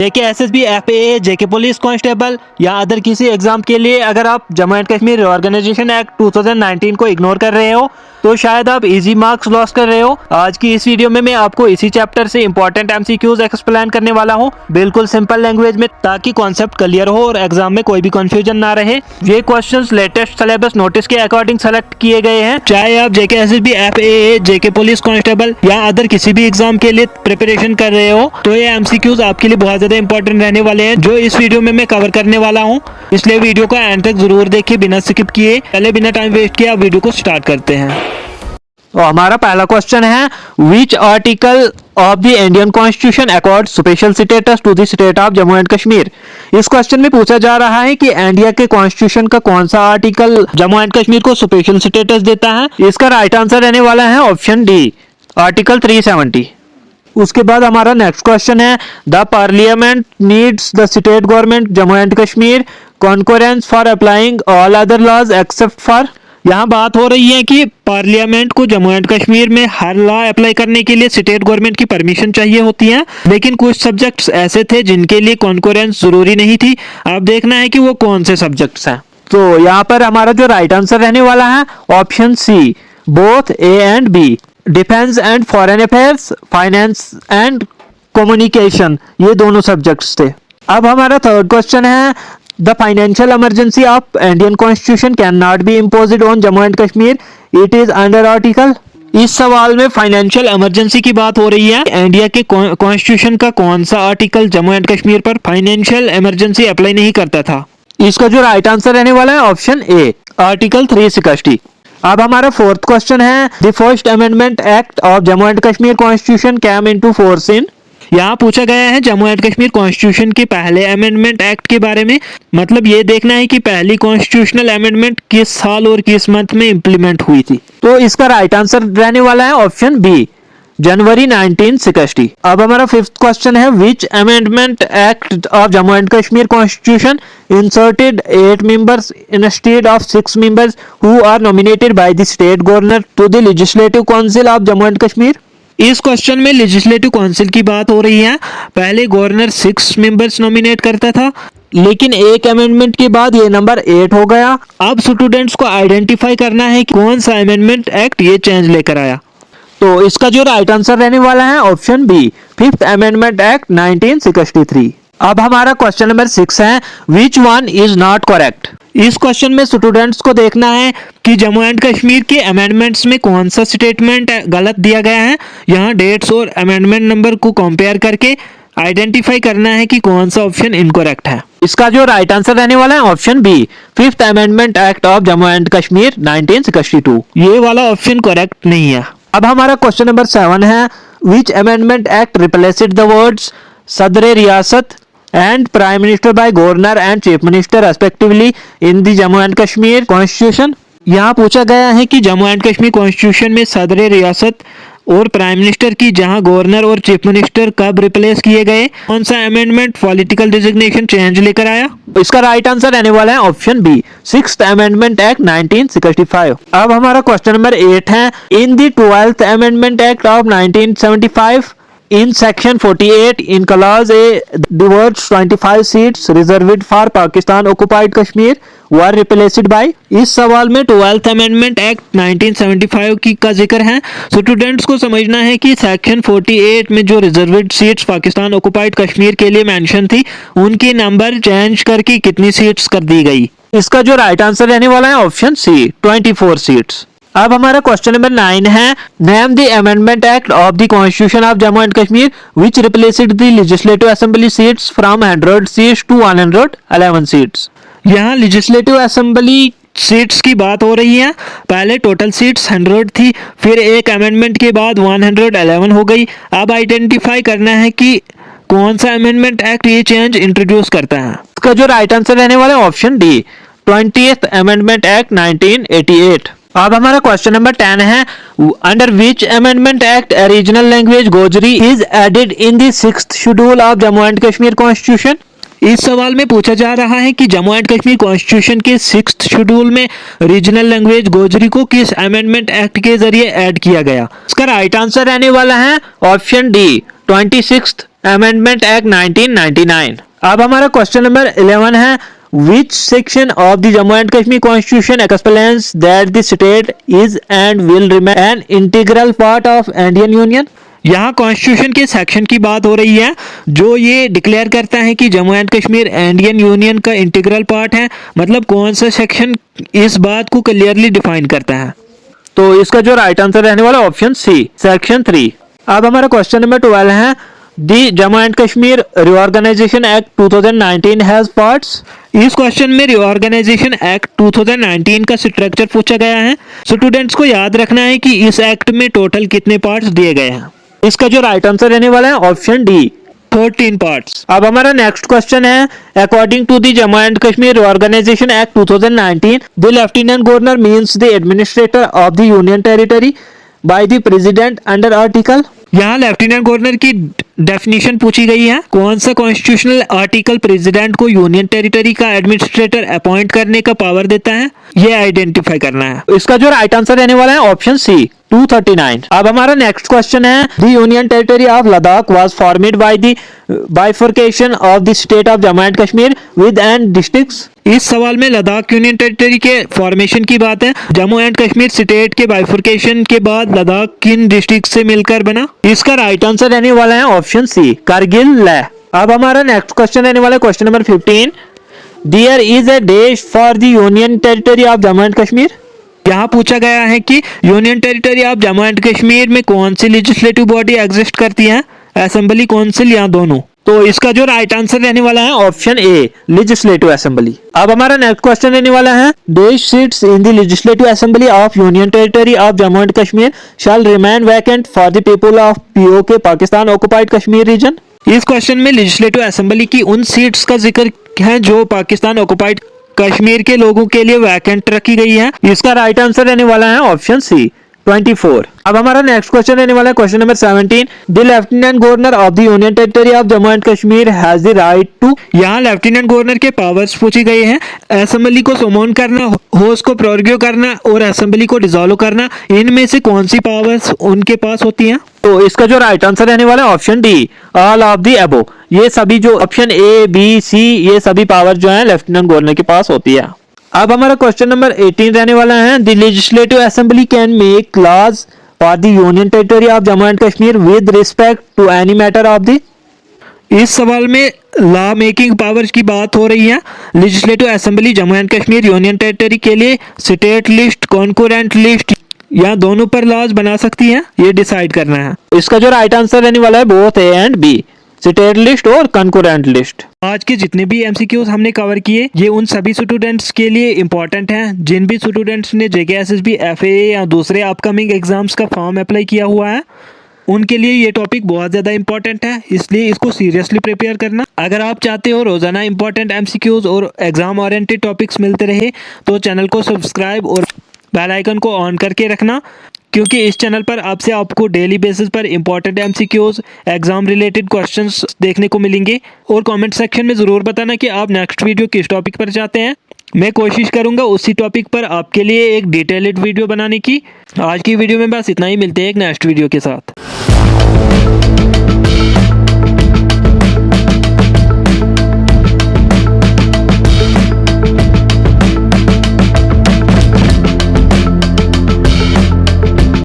जेके SSB, FAA, जेके police constable या other किसी exam के लिए अगर आप Jammu and Kashmir reorganisation act 2019 को इग्नोर कर रहे हो तो शायद आप इजी मार्क्स लॉस कर रहे हो। आज की इस वीडियो में मैं आपको इसी चैप्टर से इंपॉर्टेंट एमसीक्यूज एक्सप्लेन करने वाला हूँ, बिल्कुल सिंपल लैंग्वेज में, ताकि कॉन्सेप्ट क्लियर हो और एग्जाम में कोई भी कंफ्यूजन ना रहे। ये क्वेश्चंस लेटेस्ट सिलेबस नोटिस के अकॉर्डिंग सेलेक्ट किए गए हैं। चाहे आप जेके एसएसबी, एफएए, जेके पुलिस कांस्टेबल या अदर किसी भी एग्जाम के लिए प्रिपरेशन कर रहे हो तो ये एमसीक्यूज आपके लिए बहुत ज्यादा इंपॉर्टेंट रहने वाले हैं, जो इस वीडियो में मैं कवर करने वाला हूँ। इसलिए वीडियो को एंड तक जरूर देखिए बिना स्किप किए। पहले बिना टाइम वेस्ट किए आप वीडियो को स्टार्ट करते हैं। तो हमारा पहला क्वेश्चन है, which article of the Indian constitution accord special status to the state of Jammu and Kashmir. इस क्वेश्चन में पूछा जा रहा है कि इंडिया के कॉन्स्टिट्यूशन का कौन सा आर्टिकल जम्मू एंड कश्मीर को स्पेशल स्टेटस देता है। इसका राइट आंसर रहने वाला है ऑप्शन डी, आर्टिकल 370। उसके बाद हमारा नेक्स्ट क्वेश्चन है, the parliament needs the state government Jammu and Kashmir concurrence for applying all other laws except for. यहाँ बात हो रही है कि पार्लियामेंट को जम्मू एंड कश्मीर में हर लॉ अप्लाई करने के लिए स्टेट गवर्नमेंट की परमिशन चाहिए होती है, लेकिन कुछ सब्जेक्ट्स ऐसे थे जिनके लिए कॉन्करेंस जरूरी नहीं थी। अब देखना है कि वो कौन से सब्जेक्ट्स हैं। तो यहाँ पर हमारा जो राइट आंसर रहने वाला है option C, both A and B, defence and foreign affairs, finance and communication, ये दोनों सब्जेक्ट्स थे। अब हमारा थर्ड क्वेश्चन है, the financial emergency of Indian constitution can not be imposed on Jammu and Kashmir, it is under article. इस सवाल में financial emergency की बात हो रही है। इंडिया के कॉन्स्टिट्यूशन का कौन सा आर्टिकल जम्मू एंड कश्मीर पर फाइनेंशियल इमरजेंसी अप्लाई नहीं करता था। इसका जो राइट आंसर रहने वाला है ऑप्शन ए, आर्टिकल 360। अब हमारा फोर्थ क्वेश्चन है, the first amendment act of Jammu and Kashmir constitution came into force in. यहाँ पूछा गया है जम्मू एंड कश्मीर कॉन्स्टिट्यूशन के पहले अमेंडमेंट एक्ट के बारे में, मतलब ये देखना है कि पहली कॉन्स्टिट्यूशनल अमेंडमेंट किस साल और किस मंथ में इंप्लीमेंट हुई थी। तो इसका राइट आंसर रहने वाला है ऑप्शन बी, जनवरी 1960। अब हमारा फिफ्थ क्वेश्चन है, which amendment act of Jammu and Kashmir constitution inserted 8 members instead of 6 members who are nominated by the state governor to the legislative council of Jammu and Kashmir. इस क्वेश्चन में legislative council की बात हो रही है। पहले गवर्नर 6 मेंबर्स नॉमिनेट करता था, लेकिन एक अमेंडमेंट के बाद ये नंबर 8 हो गया। अब स्टूडेंट्स को आइडेंटिफाई करना है कि कौन सा अमेंडमेंट एक्ट ये चेंज लेकर आया। तो इसका जो राइट आंसर रहने वाला है option B, fifth amendment act 1963। अब हमारा क्वेश्चन नंबर 6 है, which one is not correct. इस क्वेश्चन में स्टूडेंट्स को देखना है कि जम्मू एंड कश्मीर के अमेंडमेंट्स में कौन सा स्टेटमेंट गलत दिया गया है। यहाँ डेट्स और अमेंडमेंट नंबर को कंपेयर करके आइडेंटिफाई करना है कि कौन सा ऑप्शन इनकरेक्ट है। इसका जो राइट आंसर रहने वाला है option B, fifth amendment act of Jammu and Kashmir 1962। ये वाला ऑप्शन करेक्ट नहीं है। अब हमारा क्वेश्चन नंबर 7 है, which amendment act replaced the words Sadar Riyasat and prime minister by governor and chief minister respectively in the Jammu and Kashmir constitution. यहाँ पूछा गया है कि जम्मू एंड कश्मीर कॉन्स्टिट्यूशन में सदर रियासत और प्राइम मिनिस्टर की जहां गवर्नर और चीफ मिनिस्टर कब रिप्लेस किए गए, कौन सा अमेंडमेंट पॉलिटिकल डिजिग्नेशन चेंज लेकर आया। इसका राइट आंसर रहने वाला है option B, sixth amendment act 1965। अब हमारा क्वेश्चन नंबर 8 है, in the 12th amendment act of 1975 in section 48 in clause A the words 25 seats reserved for Pakistan occupied Kashmir were replaced by। इस सवाल में 12th amendment act 1975 की का जिक्र है। स्टूडेंट्स को समझना है कि सेक्शन 48 में जो reserved seats Pakistan occupied Kashmir के लिए मेंशन थी, उनकी नंबर चेंज करके कितनी सीट्स कर दी गई। इसका जो राइट आंसर रहने वाला है ऑप्शन सी, 24 सीट्स। अब हमारा क्वेश्चन नंबर 9 है, name the amendment act of the constitution of Jammu and Kashmir which replaced the legislative assembly seats from 100 seats to 111 seats. यहाँ लेजिस्लेटिव असेंबली सीट्स की बात हो रही है। पहले टोटल सीट्स 100 थी, फिर एक अमेंडमेंट के बाद 111 हो गई। अब आइडेंटिफाई करना है कि कौन सा अमेंडमेंट एक्ट ये चेंज इंट्रोड्यूस करता है। इसका जो राइट आंसर रहने वाला है option D, 20th amendment act 1988। अब हमारा क्वेश्चन नंबर 10 है, under which amendment act regional language Gojri is added in the 6th schedule of Jammu and Kashmir constitution. इस सवाल में पूछा जा रहा है कि जम्मू एंड कश्मीर कॉन्स्टिट्यूशन के 6th शेड्यूल में रीजनल लैंग्वेज गोजरी को किस अमेंडमेंट एक्ट के जरिए ऐड किया गया। इसका राइट आंसर रहने वाला है option D 26th amendment act 1999। अब हमारा क्वेश्चन नंबर 11 है Which section of the Jammu and Kashmir Constitution explains that the state is and will remain an integral part of Indian Union? यहाँ constitution के section की बात हो रही है जो ये डिक्लेयर करता है कि Jammu and Kashmir Indian union का इंटीग्रल पार्ट है। मतलब कौन सा सेक्शन इस बात को क्लियरली डिफाइन करता है। तो इसका जो राइट आंसर रहने वाला ऑप्शन सी सेक्शन 3। अब हमारा क्वेश्चन नंबर 12 है the Jammu and Kashmir reorganisation act 2019 has parts. इस क्वेश्चन में रिऑर्गेनाइजेशन एक्ट 2019 का स्ट्रक्चर पूछा गया है। स्टूडेंट्स को याद रखना है कि इस एक्ट में टोटल कितने पार्ट्स दिए गए हैं। इसका जो राइट आंसर रहने वाला है ऑप्शन डी 13 पार्ट्स। अब हमारा नेक्स्ट क्वेश्चन है according to the Jammu and Kashmir reorganisation act 2019 the lieutenant governor means the administrator of the union territory by the president under article. यहाँ लेफ्टिनेंट गवर्नर की डेफिनेशन पूछी गई है। कौन सा कॉन्स्टिट्यूशनल आर्टिकल प्रेसिडेंट को यूनियन टेरिटरी का एडमिनिस्ट्रेटर अपॉइंट करने का पावर देता है, ये आइडेंटिफाई करना है। इसका जो राइट आंसर रहने वाला है ऑप्शन सी 239। अब हमारा नेक्स्ट क्वेश्चन है the union territory of Ladakh was formed by the bifurcation of the state of Jammu and Kashmir with and districts. इस सवाल में लद्दाख यूनियन टेरिटरी के फॉर्मेशन की बात है। जम्मू एंड कश्मीर स्टेट के बाइफर्केशन के बाद लद्दाख किन डिस्ट्रिक्ट से मिलकर बना। इसका राइट आंसर रहने वाला है ऑप्शन सी कारगिल लेह। अब हमारा नेक्स्ट क्वेश्चन रहने वाला है question number 15 there is a dash for the union territory of Jammu and Kashmir. यहाँ पूछा गया है कि union territory of Jammu and Kashmir में कौन सी लेजिस्लेटिव बॉडी एग्जिस्ट करती है, असेंबली काउंसिल या दोनों। तो इसका जो राइट आंसर रहने वाला है ऑप्शन ए लेजिस्लेटिव असेंबली। अब हमारा नेक्स्ट क्वेश्चन रहने वाला है dash seats in the legislative assembly of union territory of Jammu and Kashmir shall remain vacant for the people of PoK Pakistan occupied Kashmir region. इस क्वेश्चन में लेजिस्लेटिव असेंबली की उन सीट्स का जिक्र है जो पाकिस्तान ऑक्युपाइड कश्मीर के लोगों के लिए वैकेंट रखी गई है। इसका राइट आंसर रहने वाला है ऑप्शन सी 24। अब हमारा नेक्स्ट क्वेश्चन रहने वाला है question number 17 the lieutenant governor of the union territory of Jammu and Kashmir has the right to. यहाँ लेफ्टिनेंट गवर्नर के पावर्स पूछी गई हैं। असेंबली को समोन करना, होस्ट को प्रोरग्यू करना और असेंबली को डिसॉल्व करना, इनमें से कौन सी पावर्स उनके पास होती हैं। तो इसका जो राइट आंसर रहने वाला है option D all of the above. ये सभी जो ऑप्शन ए बी सी ये सभी पावर जो है लेफ्टिनेंट गवर्नर के पास होती है। अब हमारा क्वेश्चन नंबर 18 रहने वाला है the legislative assembly can make laws for the union territory of Jammu and Kashmir with respect to any matter of the. इस सवाल में लॉ मेकिंग पावर्स की बात हो रही है। Legislative assembly Jammu and Kashmir union territory के लिए स्टेट लिस्ट, कॉन्करेंट लिस्ट या दोनों पर लॉज बना सकती है, ये डिसाइड करना है। इसका जो राइट आंसर रहने वाला है both A and B state list और कंकरेंट लिस्ट। आज के जितने भी एमसीक्यूज हमने कवर किए ये उन सभी स्टूडेंट्स के लिए इंपॉर्टेंट हैं जिन भी स्टूडेंट्स ने जेके एसएसबी एफएए या दूसरे अपकमिंग एग्जाम्स का फॉर्म अप्लाई किया हुआ है। उनके लिए ये टॉपिक बहुत ज़्यादा इंपॉर्टेंट है, इसलिए इसको सीरियसली प्रिपेयर करना। अगर आप चाहते हो रोजाना इंपॉर्टेंट एमसीक्यूज और एग्जाम ओरिएंटेड टॉपिक्स मिलते रहे तो चैनल को सब्सक्राइब और बेल आइकन को ऑन करके रखना, क्योंकि इस चैनल पर आपको डेली बेसिस पर important MCQs, exam related questions देखने को मिलेंगे। और कमेंट सेक्शन में ज़रूर बताना कि आप नेक्स्ट वीडियो किस टॉपिक पर चाहते हैं। मैं कोशिश करूंगा उसी टॉपिक पर आपके लिए एक डिटेल्ड वीडियो बनाने की। आज की वीडियो में बस इतना ही, मिलते हैं एक नेक्स्ट वीडियो के साथ।